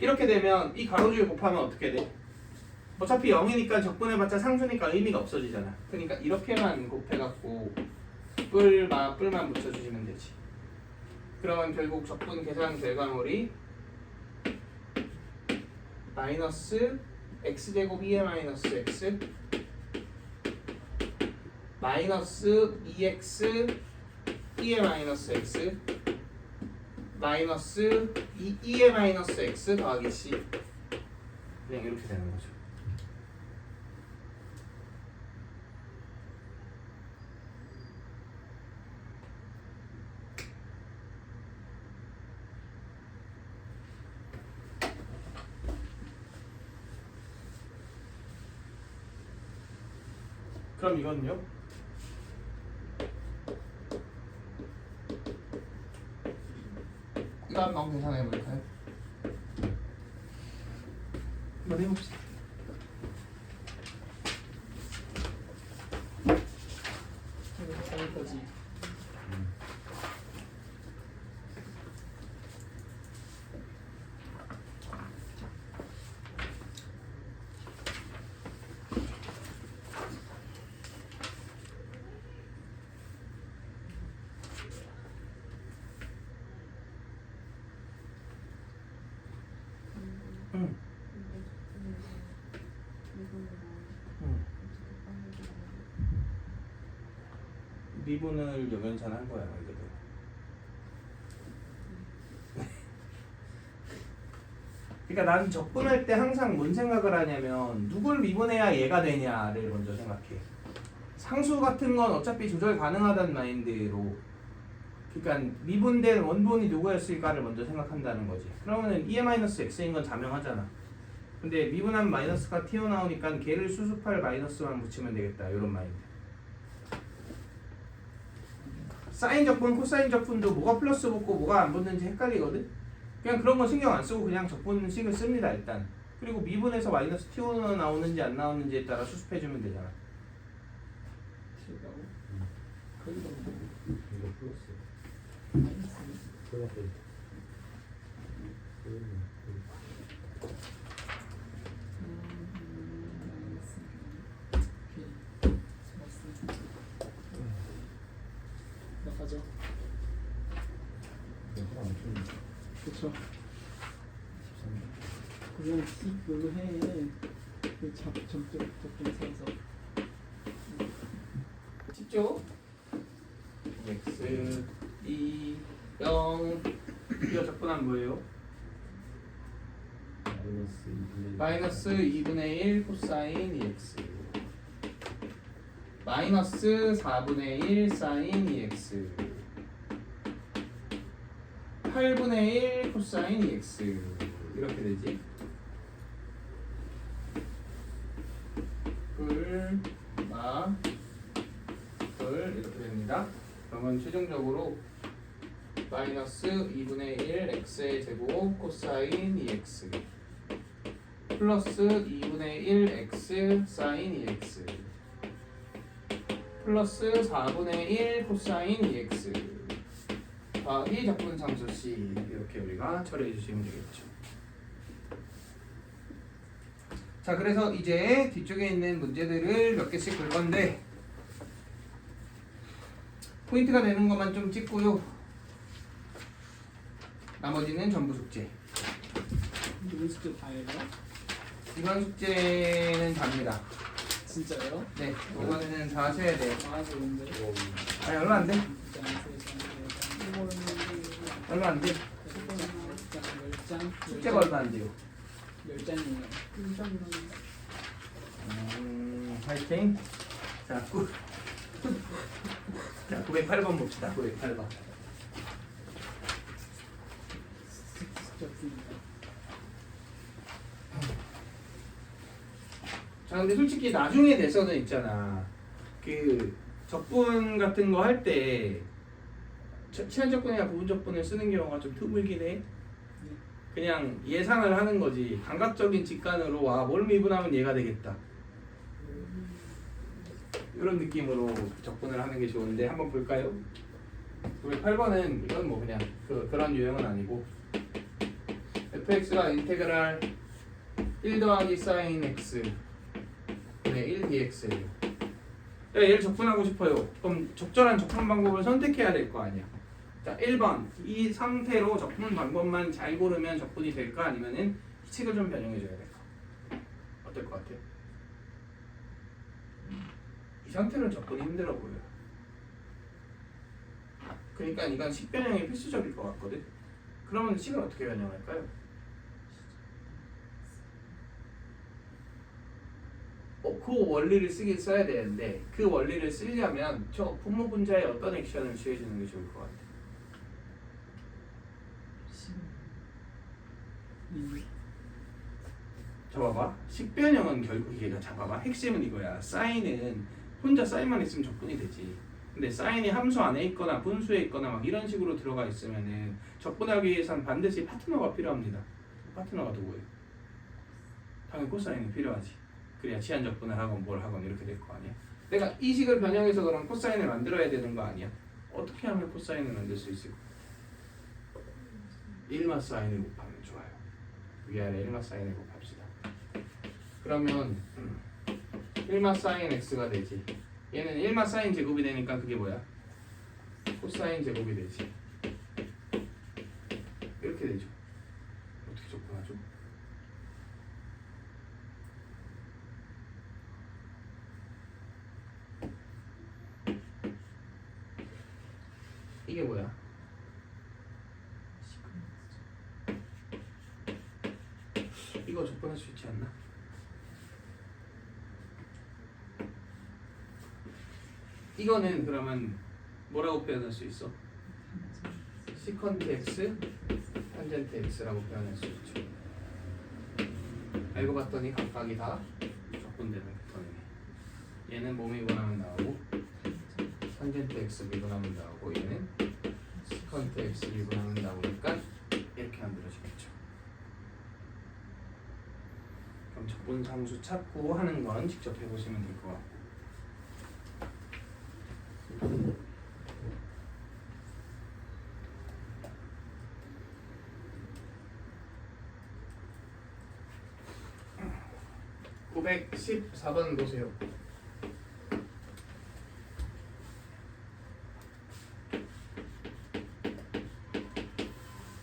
이렇게 되면 이 가로줄 곱하면 어떻게 돼? 어차피 0이니까 적분해봤자 상수니까 의미가 없어지잖아. 그러니까 이렇게만 곱해갖고 뿔만 붙여주시면 되지. 그러면 결국 적분 계산 결과물이 마이너스 x제곱 2의 마이너스 x 마이너스 2x 2의 마이너스 x 마이너스 2의 마이너스 x 더하기 c 그냥 이렇게 되는 거죠. 그럼 이건요? 이거 한번 계산해 볼까요? 한번 해봅시다. 여기까지. 응. 미분을 여변산한 거야 말 그대로. 그러니까 나는 적분할 때 항상 뭔 생각을 하냐면 누굴 미분해야 얘가 되냐를 먼저 생각해. 상수 같은 건 어차피 조절 가능하다는 마인드로, 그러니까 미분된 원본이 누구였을까를 먼저 생각한다는 거지. 그러면은 EM-X인 건 자명하잖아. 근데 미분하면 마이너스가 튀어나오니까 걔를 수습할 마이너스만 붙이면 되겠다, 이런 마인드. 사인 적분, 코사인 적분도 뭐가 플러스 붙고 뭐가 안 붙는지 헷갈리거든? 그냥 그런 건 신경 안 쓰고 그냥 적분식을 씁니다, 일단. 그리고 미분에서 마이너스 튀어나오는지 안 나오는지에 따라 수습해주면 되잖아. 튀어나오고. 거기다 뭐 이거 플러스. 마이너스. 플러스. 나가죠. 그쵸. 그냥 이걸로 해. 그 점점 세서. 쉽죠? x 2 0 이거 적분하면 뭐예요? 마이너스 2분의 1 코사인 2x 마이너스 4분의 1 사인 2x 8분의 1 코사인 2x 이렇게 되지. 이렇게 됩니다. 그러면 최종적으로 마이너스 2분의 1 x의 제곱 코사인 2x 플러스 2분의 1 x 사인 2x 플러스 4분의 1 코사인 2x 더하기 적분상수 C 이렇게 우리가 처리해 주시면 되겠죠. 자, 그래서 이제 뒤쪽에 있는 문제들을 몇 개씩 볼 건데 포인트가 되는 것만 좀 찍고요. 나머지는 전부 숙제. 이번 숙제 다 해요? 이번 숙제는 답니다. 진짜요? 네, 이번에는 다 하셔야 돼요. 아, 좋은데. 아니, 얼마 안 돼. 이거는 얼마 안 돼. 10장. 숙제가 얼마 안 돼요. 10장이에요. 인정이라는 화이팅. 자, 자, 908번 봅시다. 908번. 숙제 없습니다. 자, 근데 솔직히 나중에 돼서는 있잖아. 그 적분 같은 거 할 때 치환 적분이나 부분 적분을 쓰는 경우가 좀 드물긴 해. 그냥 예상을 하는 거지. 감각적인 직관으로 와, 뭘 미분하면 얘가 되겠다. 이런 느낌으로 적분을 하는 게 좋은데 한번 볼까요? 8번은 이건 뭐 그냥 그런 유형은 아니고 fx가 인테그랄 1 더하기 사인 x 분의 1 dx예요. 얘를 적분하고 싶어요. 그럼 적절한 적분 방법을 선택해야 될 거 아니야. 자, 1번 이 상태로 적분 방법만 잘 고르면 적분이 될까? 아니면은 식을 좀 변형해 줘야 될까? 어떨 것 같아요? 이 상태로는 적분이 힘들어 보여요. 그러니까 이건 식 변형이 필수적일 것 같거든. 그러면 식을 어떻게 변형할까요? 그 원리를 써야 되는데 그 원리를 쓰려면 저 분모 분자에 어떤 액션을 취해주는 게 좋을 것 같아. 자 봐봐. 식변형은 결국 이게 잡아봐. 핵심은 이거야. 사인은 혼자 사인만 있으면 적분이 되지. 근데 사인이 함수 안에 있거나 분수에 있거나 막 이런 식으로 들어가 있으면은 적분하기 위해서는 반드시 파트너가 필요합니다. 파트너가 누구예요? 당연히 코사인이 필요하지. 그래야 치환 적분을 하건 뭘 하건 이렇게 될 거 아니야. 내가 이 식을 변형해서 그럼 코사인을 만들어야 되는 거 아니야? 어떻게 하면 코사인을 만들 수 있을까? 1마 사인을 곱하면 좋아요. 위아래 1마 사인을 곱합시다. 그러면 1마 사인 x가 되지. 얘는 1마 사인 제곱이 되니까 그게 뭐야? 코사인 제곱이 되지. 이렇게 되죠. 어떻게 접근하죠? 이게 뭐야? 이거 접근할 수 있지 않나? 이거는 그러면 뭐라고 표현할 수 있어? 시컨트 x, 탄젠트 x라고 표현할 수 있죠. 알고 봤더니 각각이 다 적분되는 패턴이네. 얘는 뭐 미분하면 나오고 탄젠트 x 미분하면 나오고 얘는 시컨트 x 미분하면 나오니까 이렇게 만들어지겠죠. 그럼 적분 상수 찾고 하는 건 직접 해보시면 될 것 같고. (914번) 보세요.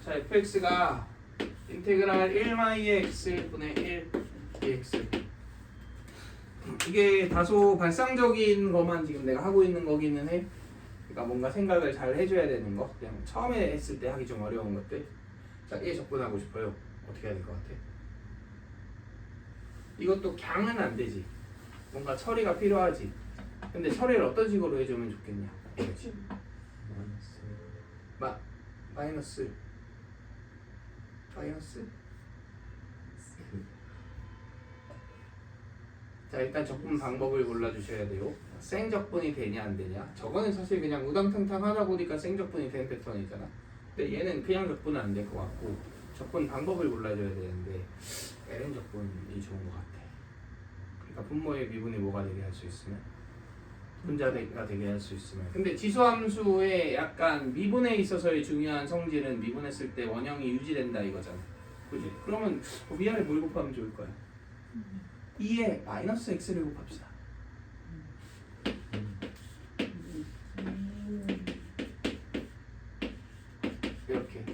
자, fx가 인테그랄 1-x 분의 1 dx. 이게 다소 발상적인 것만 지금 내가 하고 있는 거기는 해. 그러니까 뭔가 생각을 잘 해줘야 되는 거. 그냥 처음에 했을 때 하기 좀 어려운 것들. 자, 얘 접근하고 싶어요. 어떻게 해야 될 것 같아? 이것도 그냥은 안 되지. 뭔가 처리가 필요하지. 근데 처리를 어떤 식으로 해주면 좋겠냐? 그렇지. 마이너스. 자, 일단 적분 방법을 골라주셔야 돼요. 생적분이 되냐 안 되냐. 저거는 사실 그냥 우당탕탕 하다 보니까 생적분이 된 패턴이잖아. 근데 얘는 그냥 적분은 안 될 것 같고 적분 방법을 골라줘야 되는데 LN 적분이 좋은 것 같아. 그러니까 분모의 미분이 뭐가 되게 할 수 있으면 분자가 되게 할 수 있으면. 근데 지수함수의 약간 미분에 있어서의 중요한 성질은 미분했을 때 원형이 유지된다 이거잖아. 그지? 그러면 위아래 뭘 곱하면 좋을 거야? 2에 마이너스 x를 곱합시다. 이렇게.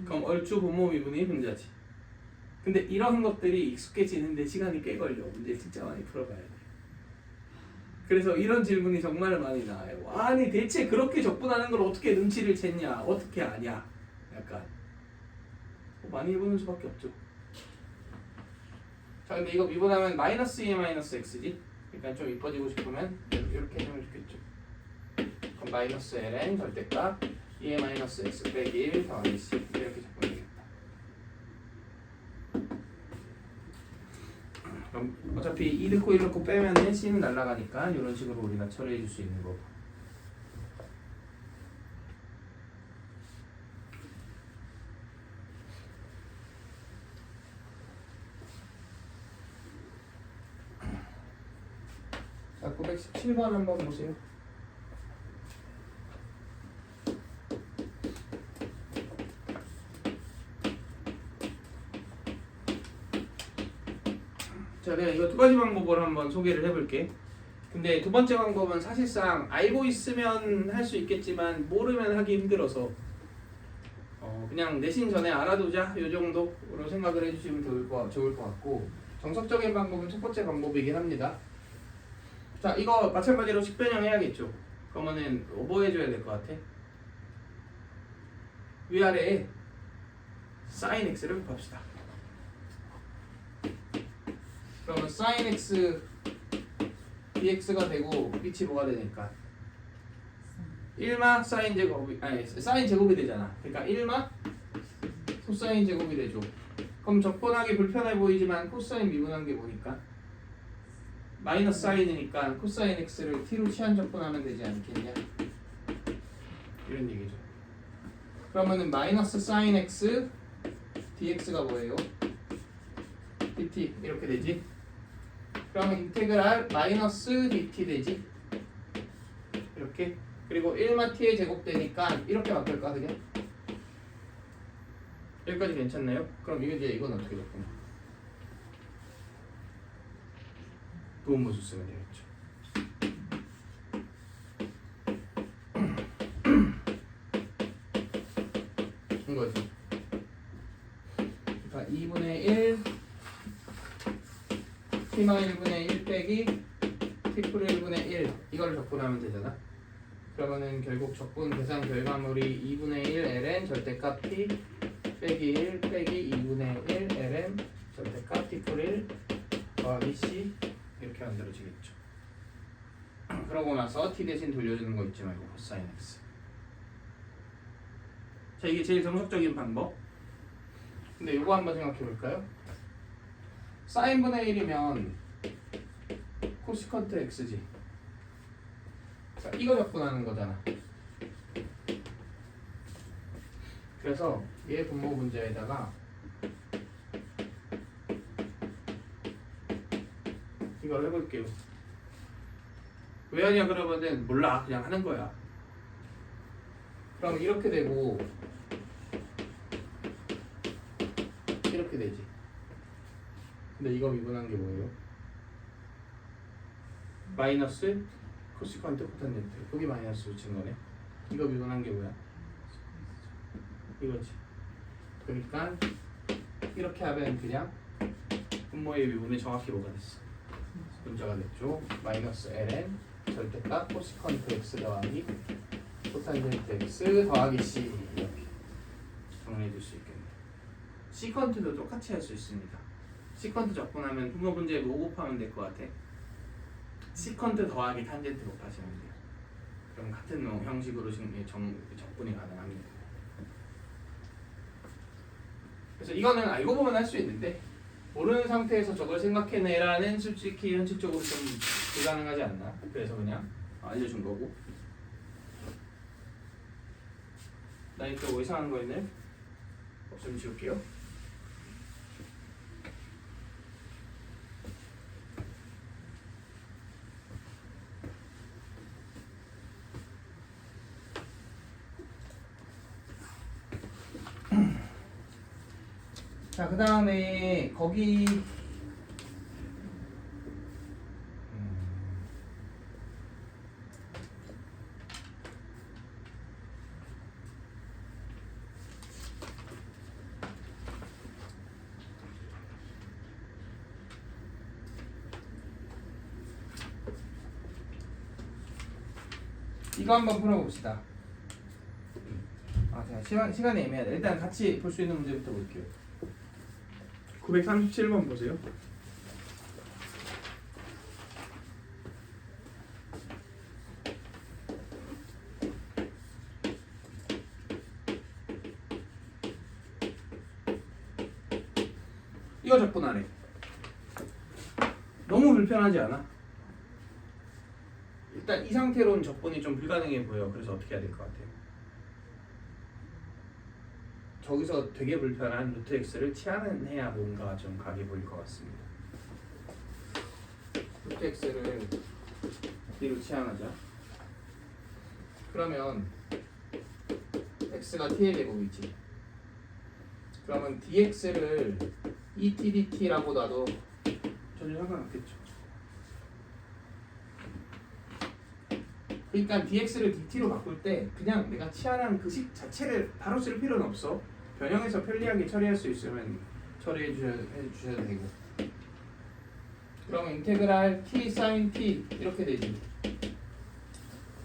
그럼 얼추 분모 미분이 분자지. 근데 이런 것들이 익숙해지는데 시간이 꽤 걸려. 문제 진짜 많이 풀어봐야 돼. 그래서 이런 질문이 정말 많이 나와요. 아니 대체 그렇게 적분하는 걸 어떻게 눈치를 챘냐? 어떻게 아냐? 약간 많이 해보는 수밖에 없죠. 자, 근데 이거 미분하면 마이너스 2에 마이너스 x지? 그러니까 좀 이뻐지고 싶으면 이렇게 해주면 좋겠죠. 그럼 마이너스 ln 절대값 2에 마이너스 x 빼기 1 더하기 c 이렇게 적분되겠다. 그럼 어차피 2 넣고 1 넣고 빼면은 c는 날아가니까 이런 식으로 우리가 처리해 줄 수 있는 거고. 자, 917번 한번 보세요. 자, 내가 이거 두 가지 방법을 한번 소개를 해볼게. 근데 두 번째 방법은 사실상 알고 있으면 할 수 있겠지만 모르면 하기 힘들어서 그냥 내신 전에 알아두자 이 정도로 생각을 해주시면 좋을 것 같고, 정석적인 방법은 첫 번째 방법이긴 합니다. 자, 이거 마찬가지로 식변형 해야겠죠. 그러면은 뭐 해줘야 될 것 같아? 위아래에 sin x를 곱합시다. 그러면 sin x dx가 되고 빛이 뭐가 되니까 1마 sin 제곱이 아니 sin 제곱이 되잖아. 그러니까 1마 코사인 제곱이 되죠. 그럼 적분하기 불편해 보이지만 코사인 미분한 게 뭐니까 마이너스 사인이니까 코사인 x를 t로 치환 적분하면 되지 않겠냐 이런 얘기죠. 그러면은 마이너스 사인 x dx가 뭐예요? dt 이렇게 되지. 그러면 인테그랄 마이너스 dt 되지 이렇게. 그리고 1마 t의 제곱 되니까 이렇게 바뀔까 그냥? 여기까지 괜찮나요? 그럼 이건 어떻게 바꾸냐? 부분모수 쓰면 되겠죠. 이거죠. 그러니까 2분의 1 t-1분의 1 빼기 t-1분의 1 이걸 적분하면 되잖아. 그러면은 결국 적분 계산 결과물이 2분의 1 ln 절대값 t 빼기 1 빼기 2분의 1 ln 절대값 t-1 더하기 c 이렇게 만들어지겠죠. 그러고 나서 t 대신 돌려주는 거 잊지 말고 코사인 x. 자, 이게 제일 정석적인 방법. 근데 이거 한번 생각해 볼까요? 사인분의 1이면 코시컨트 x지. 자, 이거 적분하는 거잖아. 그래서 얘 분모 문제에다가 이걸 해볼게요. 왜 하냐 그러면은 몰라 그냥 하는 거야. 그럼 이렇게 되고 이렇게 되지. 근데 이거 미분한 게 뭐예요? 마이너스 코시컨트 코탄젠트. 여기 마이너스 붙인 거네. 이거 미분한 게 뭐야? 이거지. 그러니까 이렇게 하면 그냥 분모의 미분이 정확히 뭐가 됐어? 문자가 됐죠. 마이너스 ln 절대값 코시컨트 x 더하기 코탄젠트 x 더하기 c 이렇게 정리해 줄 수 있겠네요. 시컨트도 똑같이 할 수 있습니다. 시컨트 적분하면 분모 분자에 뭐 곱하면 될 것 같아? 시컨트 더하기 탄젠트 곱하시면 돼요. 그럼 같은 형식으로 적분이 가능합니다. 그래서 이거는 알고 보면 할 수 있는데 모르는 상태에서 저걸 생각해내라는 솔직히 현실적으로 좀 불가능하지 않나. 그래서 그냥 알려준 거고. 나 이거 뭐 이상한 거 있네? 없으면 지울게요. 자, 그 다음에 거기 이거 한번 풀어봅시다. 제가 시간이 애매하다. 일단 같이 볼 수 있는 문제부터 볼게요. 937번 보세요. 이거 적분하래. 너무 불편하지 않아? 일단 이 상태로는 적분이 좀 불가능해 보여. 그래서 어떻게 해야 될 것 같아요? 저기서 되게 불편한 루트 x를 치환해야 뭔가 좀 각이 보일 것 같습니다. 루트 x를 뒤로 치환하자. 그러면 x가 t의 제곱이지. 그러면 dx를 etdt라고 놔도 전혀 상관없겠죠. 그러니까 dx를 dt로 바꿀 때 그냥 내가 치환한 그 식 자체를 바로 쓸 필요는 없어. 변형해서 편리하게 처리할 수 있으면 처리해 주셔도 되고. 그러면 인테그랄 t sin t 이렇게 되지.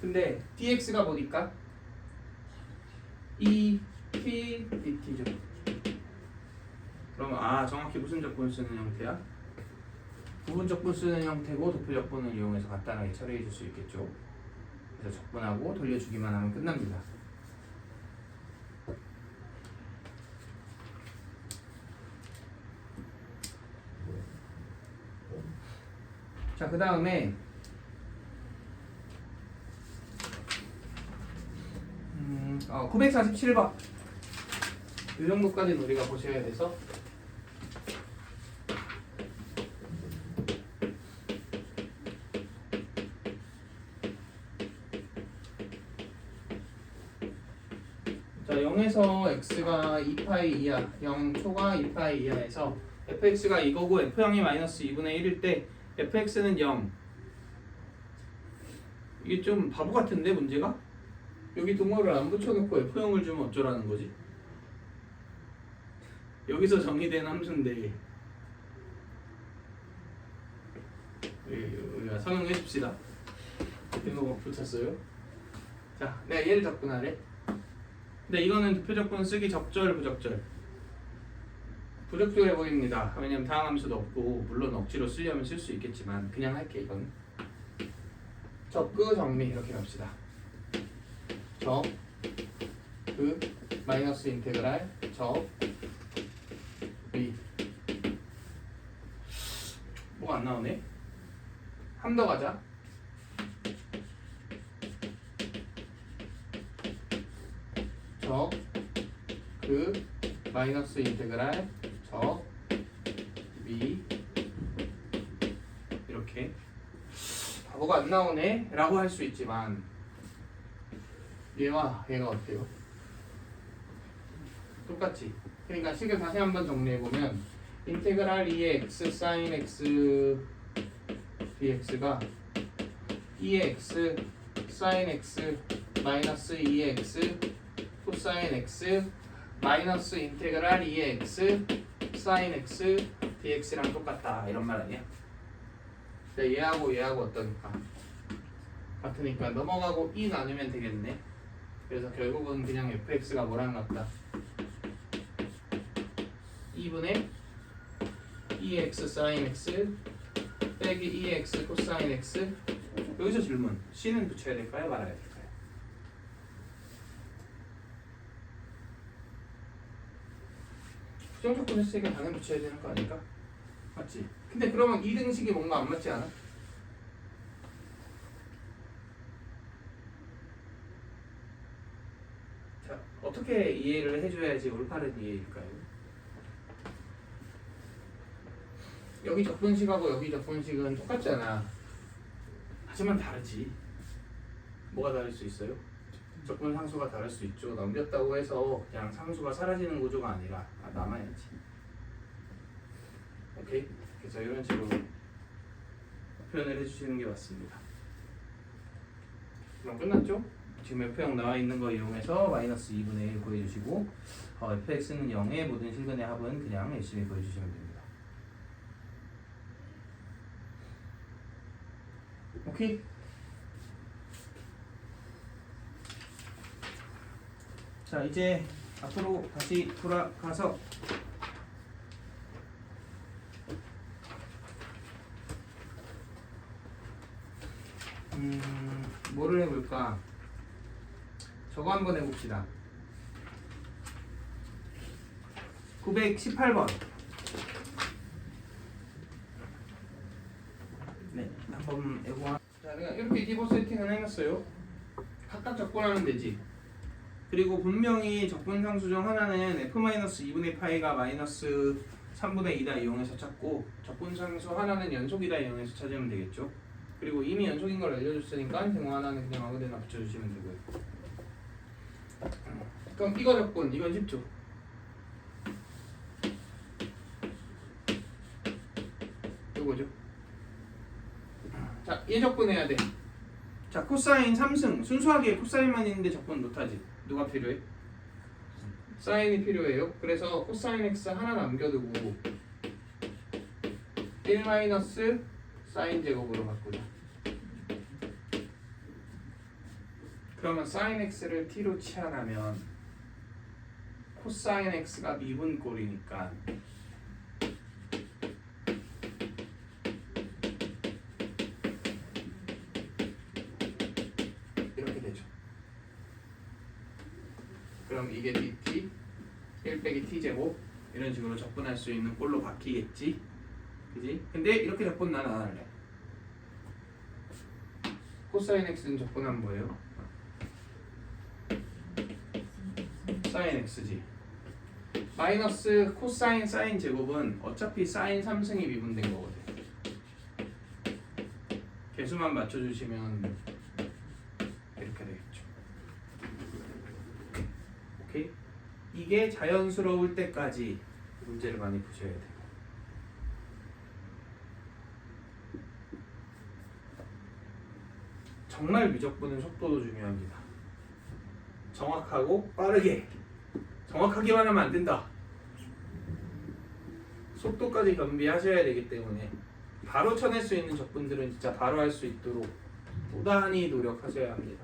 근데 dx가 뭐니까? e t dt죠. 그러면 정확히 무슨 적분 쓰는 형태야? 부분적분 쓰는 형태고 도표적분을 이용해서 간단하게 처리해 줄 수 있겠죠. 그래서 적분하고 돌려주기만 하면 끝납니다. 자, 그 다음에 947번 이 정도까지는 우리가 보셔야 돼서 자, 0에서 x가 2파이 이하 0 초과 2파이 이하에서 fx가 이거고 f0이 마이너스 2분의 1일 때 fx는 0 이게 좀 바보 같은데 문제가? 여기 동호를 안 붙여놓고 f0을 주면 어쩌라는 거지? 여기서 정의된 함수인데 우리가 성형해 줍시다. 이거 붙였어요. 자, 내가 얘를 적분하래. 근데 이거는 도표적분 쓰기 적절 부적절? 부적절해 보입니다. 왜냐면 다항함수도 없고 물론 억지로 쓰려면 쓸 수 있겠지만 그냥 할게. 이건 적그 정리 이렇게 갑시다. 그 마이너스 인테그랄 위 뭐가 안 나오네? 한 더 가자. 그 마이너스 인테그랄 위 이렇게 바보가 안 나오네 라고 할 수 있지만 얘와 얘가 어때요? 똑같지? 그러니까 식을 다시 한번 정리해보면 인테그랄 2의 x sin x dx가 2의 x sin x 마이너스 2의 x 코사인 x 마이너스 인테그랄 2의 x sin x dx랑 똑같다 이런 말 아니야? 근데 얘하고 얘하고 어떠니까? 같으니까 넘어가고 2 나누면 되겠네. 그래서 결국은 그냥 fx가 뭐랑 같다? 2분의 2x sin x 빼기 2x 코사인 x. 여기서 질문. c는 붙여야 될까요? 말아야 될까요? 부정적분 했으니까 당연히 붙여야 되는 거 아닐까? 맞지? 근데 그러면 2등식이 뭔가 안 맞지 않아? 자, 어떻게 이해를 해줘야지 올바른 이해일까요? 여기 적분식하고 여기 적분식은 똑같잖아. 하지만 다르지. 뭐가 다를 수 있어요? 적분 상수가 다를 수 있죠. 넘겼다고 해서 그냥 상수가 사라지는 구조가 아니라 남아야지. 오케이? 그래서 이런 식으로 표현을 해주시는 게 맞습니다. 그럼 끝났죠? 지금 F형 나와 있는 거 이용해서 마이너스 2분의 1 구해주시고 fx는 0의 모든 실근의 합은 그냥 열심히 구해주시면 됩니다. 오케이? 자, 이제 앞으로 다시 돌아가서 뭐를 해볼까? 저거 한번 해봅시다. 918번. 네, 한번 해보아. 자, 내가 이렇게 기본 세팅을 해놨어요. 각각 적분하면 되지. 그리고 분명히 적분상수 중 하나는 f-2분의 파이가 마이너스 3분의 2다 이용해서 찾고 적분상수 하나는 연속이다 이용해서 찾으면 되겠죠. 그리고 이미 연속인 걸 알려줬으니까 등호 하나는 그냥 아무데나 붙여주시면 되고요. 그럼 이거 적분, 이건 쉽죠. 이거죠. 자, 얘 적분해야 돼. 자, 코사인 3승. 순수하게 코사인만 있는데 적분 못하지. 누가 필요해? 사인이 필요해요. 그래서 코사인 x 하나 남겨두고 1 마이너스 사인 제곱으로 바꾸자. 그러면 사인 x를 t로 치환하면 코사인 x가 미분꼴이니까 그럼 이게 dt 1 빼기 t제곱 이런 식으로 적분할 수 있는 꼴로 바뀌겠지. 그지? 근데 이렇게 적분 난 안 할래. 코사인 x는 적분하면 뭐예요? 사인 x지. 마이너스 코사인 사인 제곱은 어차피 사인 3승이 미분된 거거든. 개수만 맞춰주시면 이렇게 되겠죠. 오케이? 이게 자연스러울 때까지 문제를 많이 보셔야 돼요. 정말 미적분은 속도도 중요합니다. 정확하고 빠르게. 정확하게만 하면 안 된다. 속도까지 겸비하셔야 되기 때문에 바로 쳐낼 수 있는 적분들은 진짜 바로 할 수 있도록 부단히 노력하셔야 합니다.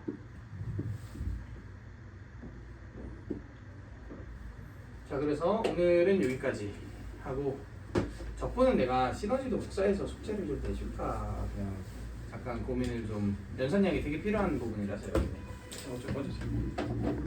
자, 그래서 오늘은 여기까지 하고 적분은 내가 시너지도 복사해서 숙제를 좀 내줄까 그냥 잠깐 고민을 좀 연산량이 되게 필요한 부분이라서요. 좀 꺼주세요.